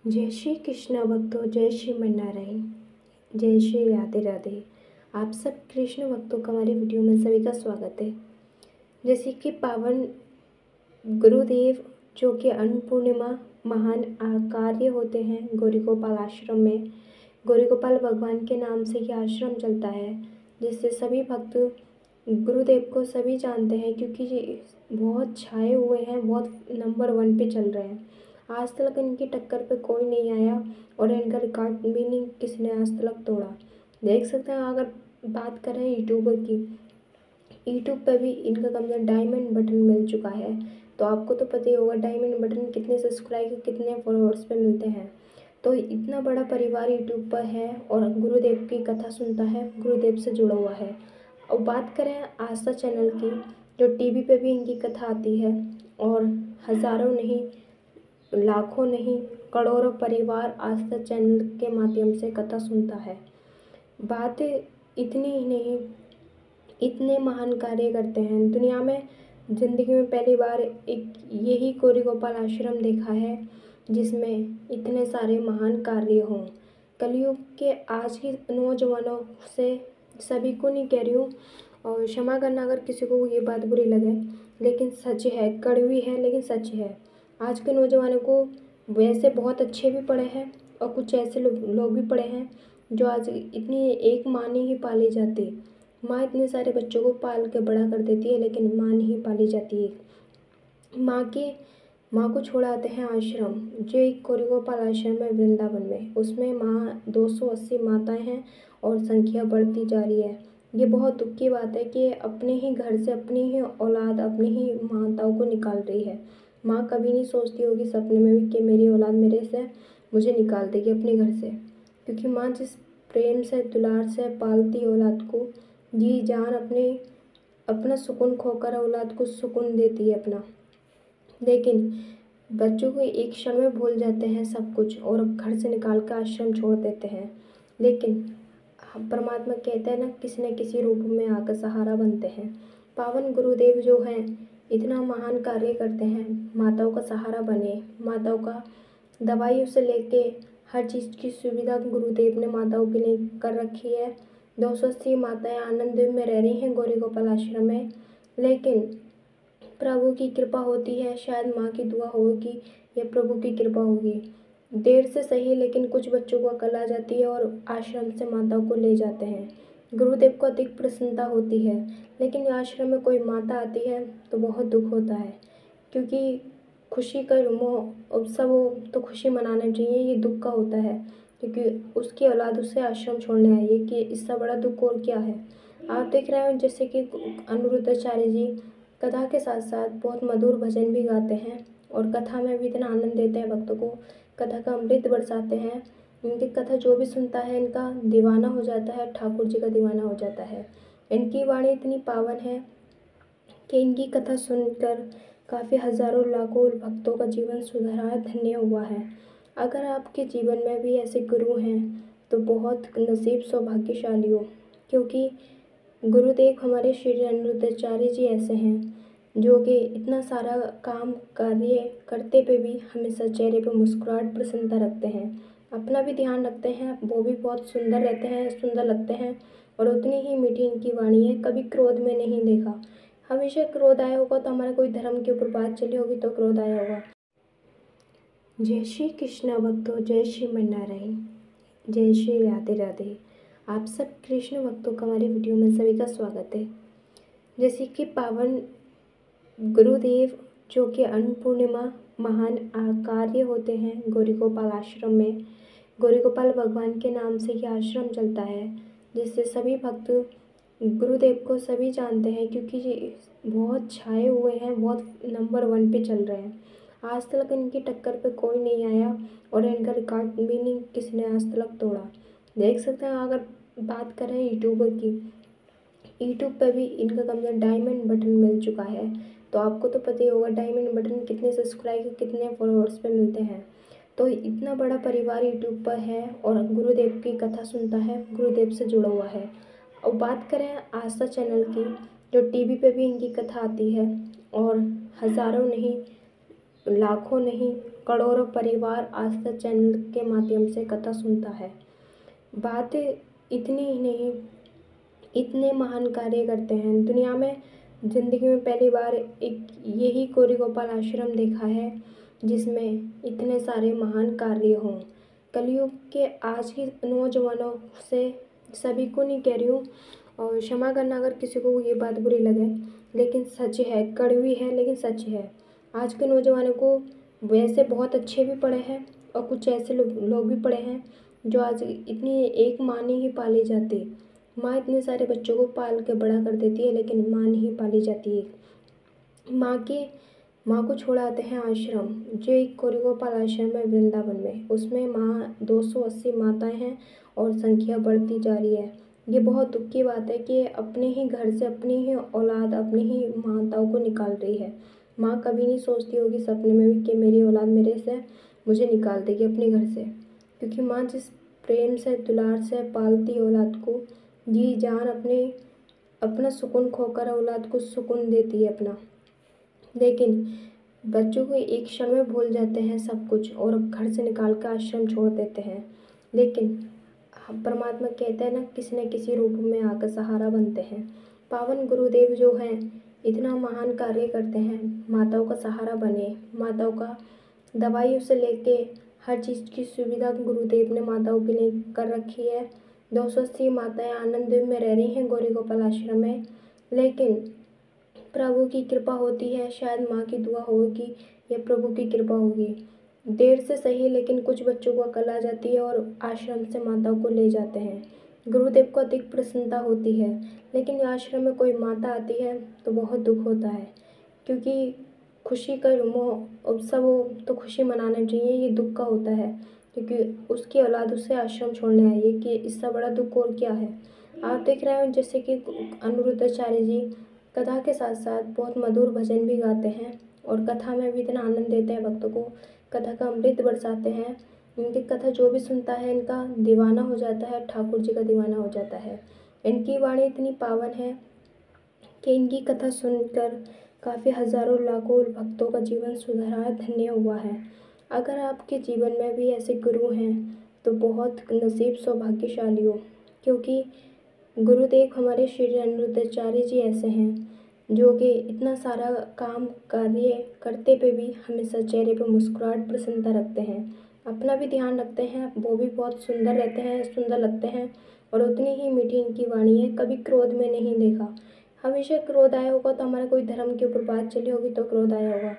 जय श्री कृष्ण भक्तों, जय श्री नारायण, जय श्री राधे राधे। आप सब कृष्ण भक्तों का हमारे वीडियो में सभी का स्वागत है। जैसे कि पावन गुरुदेव जो कि अन्नपूर्णिमा महान कार्य होते हैं गौरी गोपाल आश्रम में। गौरी गोपाल भगवान के नाम से ये आश्रम चलता है, जिससे सभी भक्त गुरुदेव को सभी जानते हैं, क्योंकि ये बहुत छाए हुए हैं, बहुत नंबर 1 पे चल रहे हैं। आज तक इनकी टक्कर पे कोई नहीं आया और इनका रिकॉर्ड भी नहीं किसी ने आज तक तोड़ा। देख सकते हैं, अगर बात करें यूट्यूबर की, यूट्यूब पे भी इनका कम से कम डायमंड बटन मिल चुका है। तो आपको तो पता ही होगा डायमंड बटन कितने सब्सक्राइबर कितने फॉलोअर्स पे मिलते हैं। तो इतना बड़ा परिवार यूट्यूब पर है और गुरुदेव की कथा सुनता है, गुरुदेव से जुड़ा हुआ है। और बात करें आस्था चैनल की, जो टीवी पे भी इनकी कथा आती है और हज़ारों नहीं, लाखों नहीं, करोड़ों परिवार आस्था चैनल के माध्यम से कथा सुनता है। बात इतनी ही नहीं, इतने महान कार्य करते हैं दुनिया में। ज़िंदगी में पहली बार एक यही गौरी गोपाल आश्रम देखा है जिसमें इतने सारे महान कार्य हों। कलयुग के आज के नौजवानों से, सभी को नहीं कह रही हूँ और क्षमा करना अगर किसी को ये बात बुरी लगे, लेकिन सच है, कड़वी है लेकिन सच है। आज के नौजवानों को वैसे बहुत अच्छे भी पड़े हैं और कुछ ऐसे लोग भी पड़े हैं जो आज इतनी एक माँ नहीं ही पाली जाती। माँ इतने सारे बच्चों को पाल के बड़ा कर देती है, लेकिन माँ नहीं पाली जाती है। माँ को छोड़ आते हैं आश्रम, जो एक गौरी गोपाल आश्रम है वृंदावन में। उसमें माँ 280 माताएं हैं और संख्या बढ़ती जा रही है। ये बहुत दुख की बात है कि अपने ही घर से अपनी ही औलाद अपनी ही माताओं को निकाल रही है। माँ कभी नहीं सोचती होगी सपने में भी कि मेरी औलाद मुझे निकाल देगी अपने घर से, क्योंकि माँ जिस प्रेम से दुलार से पालती औलाद को, जी जान अपना सुकून खोकर औलाद को सुकून देती है अपना। लेकिन बच्चों को एक क्षण में भूल जाते हैं सब कुछ और घर से निकाल कर आश्रम छोड़ देते हैं। लेकिन परमात्मा कहते हैं ना, किसी न किसी रूप में आकर सहारा बनते हैं। पावन गुरुदेव जो हैं इतना महान कार्य करते हैं, माताओं का सहारा बने। माताओं का दवाइयों से लेके हर चीज़ की सुविधा गुरुदेव ने माताओं के लिए कर रखी है। 280 माताएं आनंद में रह रही हैं गौरी गोपाल आश्रम में। लेकिन प्रभु की कृपा होती है, शायद माँ की दुआ होगी या प्रभु की कृपा होगी, देर से सही, लेकिन कुछ बच्चों को अकल आ जाती है और आश्रम से माताओं को ले जाते हैं। गुरुदेव को अधिक प्रसन्नता होती है, लेकिन आश्रम में कोई माता आती है तो बहुत दुख होता है, क्योंकि खुशी का उत्सव हो तो खुशी मनाना चाहिए, ये दुख का होता है क्योंकि उसकी औलाद उसे आश्रम छोड़ने आई है। कि इससे बड़ा दुख और क्या है। आप देख रहे हो जैसे कि अनिरुद्धाचार्य जी कथा के साथ साथ बहुत मधुर भजन भी गाते हैं और कथा में भी इतना आनंद देते हैं भक्तों को, कथा का अमृत बरसाते हैं। इनकी कथा जो भी सुनता है इनका दीवाना हो जाता है, ठाकुर जी का दीवाना हो जाता है। इनकी वाणी इतनी पावन है कि इनकी कथा सुनकर काफ़ी हज़ारों लाखों भक्तों का जीवन सुधरा, धन्य हुआ है। अगर आपके जीवन में भी ऐसे गुरु हैं तो बहुत नसीब सौभाग्यशाली हो, क्योंकि गुरुदेव हमारे श्री अनिरुद्धाचार्य जी ऐसे हैं जो कि इतना सारा काम कार्य करते पे भी हमेशा चेहरे पे मुस्कुराहट प्रसन्नता रखते हैं, अपना भी ध्यान रखते हैं, वो भी बहुत सुंदर रहते हैं, सुंदर लगते हैं और उतनी ही मीठी इनकी वाणी है। कभी क्रोध में नहीं देखा, हमेशा क्रोध आया होगा तो हमारा कोई धर्म के ऊपर बात चली होगी तो क्रोध आया होगा। जय श्री कृष्ण भक्तों, जय श्री नारायण, जय श्री राधे राधे। आप सब कृष्ण भक्तों का हमारे वीडियो में सभी का स्वागत है। जैसे कि पावन गुरुदेव जो कि अन्नपूर्णिमा महान कार्य होते हैं गौरी गोपाल आश्रम में। गौरी गोपाल भगवान के नाम से ये आश्रम चलता है, जिससे सभी भक्त गुरुदेव को सभी जानते हैं, क्योंकि ये बहुत छाए हुए हैं, बहुत नंबर 1 पे चल रहे हैं। आज तक इनकी टक्कर पे कोई नहीं आया और इनका रिकॉर्ड भी नहीं किसी ने आज तक तोड़ा। देख सकते हैं, अगर बात करें यूट्यूबर की, यूट्यूब पे भी इनका कम से कम डायमंड बटन मिल चुका है। तो आपको तो पता ही होगा डायमंड बटन कितने सब्सक्राइबर कितने फॉलोअर्स पे मिलते हैं। तो इतना बड़ा परिवार यूट्यूब पर है और गुरुदेव की कथा सुनता है, गुरुदेव से जुड़ा हुआ है। और बात करें आस्था चैनल की, जो टीवी पे भी इनकी कथा आती है और हज़ारों नहीं, लाखों नहीं, करोड़ों परिवार आस्था चैनल के माध्यम से कथा सुनता है। बात इतनी ही नहीं, इतने महान कार्य करते हैं। दुनिया में ज़िंदगी में पहली बार एक यही गौरी गोपाल आश्रम देखा है जिसमें इतने सारे महान कार्य हों। कलयुग के आज के नौजवानों से सभी को नहीं कह रही हूँ, और क्षमा करना अगर किसी को ये बात बुरी लगे, लेकिन सच है, कड़वी है लेकिन सच है। आज के नौजवानों को वैसे बहुत अच्छे भी पड़े हैं और कुछ ऐसे लोग भी पड़े हैं जो आज इतनी एक माँ नहीं ही पाली जाती। माँ इतने सारे बच्चों को पाल के बड़ा कर देती है लेकिन माँ नहीं पाली जाती है। माँ को छोड़ाते हैं आश्रम, जो एक गौरी गोपाल आश्रम है वृंदावन में, उसमें माँ 280 माताएं हैं और संख्या बढ़ती जा रही है। ये बहुत दुख की बात है कि अपने ही घर से अपनी ही औलाद अपनी ही माताओं को निकाल रही है। माँ कभी नहीं सोचती होगी सपने में भी कि मेरी औलाद मेरे से मुझे निकाल देगी अपने घर से, क्योंकि माँ जिस प्रेम से दुलार से पालती है औलाद को, जी जान अपना सुकून खोकर औलाद को सुकून देती है अपना। लेकिन बच्चों को एक क्षण में भूल जाते हैं सब कुछ और घर से निकाल कर आश्रम छोड़ देते हैं। लेकिन परमात्मा कहते हैं न किसी रूप में आकर सहारा बनते हैं। पावन गुरुदेव जो हैं इतना महान कार्य करते हैं, माताओं का सहारा बने, माताओं का दवाइयों से लेके हर चीज़ की सुविधा गुरुदेव ने माताओं के लिए कर रखी है। 280 माताएं आनंद में रह रही हैं गौरी गोपाल आश्रम में। लेकिन प्रभु की कृपा होती है, शायद माँ की दुआ होगी या प्रभु की कृपा होगी, देर से सही लेकिन कुछ बच्चों को अकल आ जाती है और आश्रम से माताओं को ले जाते हैं। गुरुदेव को अधिक प्रसन्नता होती है, लेकिन आश्रम में कोई माता आती है तो बहुत दुख होता है, क्योंकि खुशी का उत्सव हो तो खुशी मनाना चाहिए, ये दुख का होता है क्योंकि उसकी औलाद उसे आश्रम छोड़ने आई है, कि इससे बड़ा दुख और क्या है। आप देख रहे हो जैसे कि अनिरुद्धाचार्य जी कथा के साथ साथ बहुत मधुर भजन भी गाते हैं और कथा में भी इतना आनंद देते हैं भक्तों को, कथा का अमृत बरसाते हैं। इनकी कथा जो भी सुनता है इनका दीवाना हो जाता है, ठाकुर जी का दीवाना हो जाता है। इनकी वाणी इतनी पावन है कि इनकी कथा सुनकर काफ़ी हजारों लाखों भक्तों का जीवन सुधरा धन्य हुआ है। अगर आपके जीवन में भी ऐसे गुरु हैं तो बहुत नसीब सौभाग्यशाली हो, क्योंकि गुरुदेव हमारे श्री अनिरुद्धाचार्य जी ऐसे हैं जो कि इतना सारा काम कार्य करते पे भी हमेशा चेहरे पे मुस्कुराहट प्रसन्नता रखते हैं, अपना भी ध्यान रखते हैं, वो भी बहुत सुंदर रहते हैं, सुंदर लगते हैं और उतनी ही मीठी इनकी वाणी है। कभी क्रोध में नहीं देखा, हमेशा क्रोध आया होगा तो हमारा कोई धर्म के ऊपर बात चली होगी तो क्रोध आया होगा।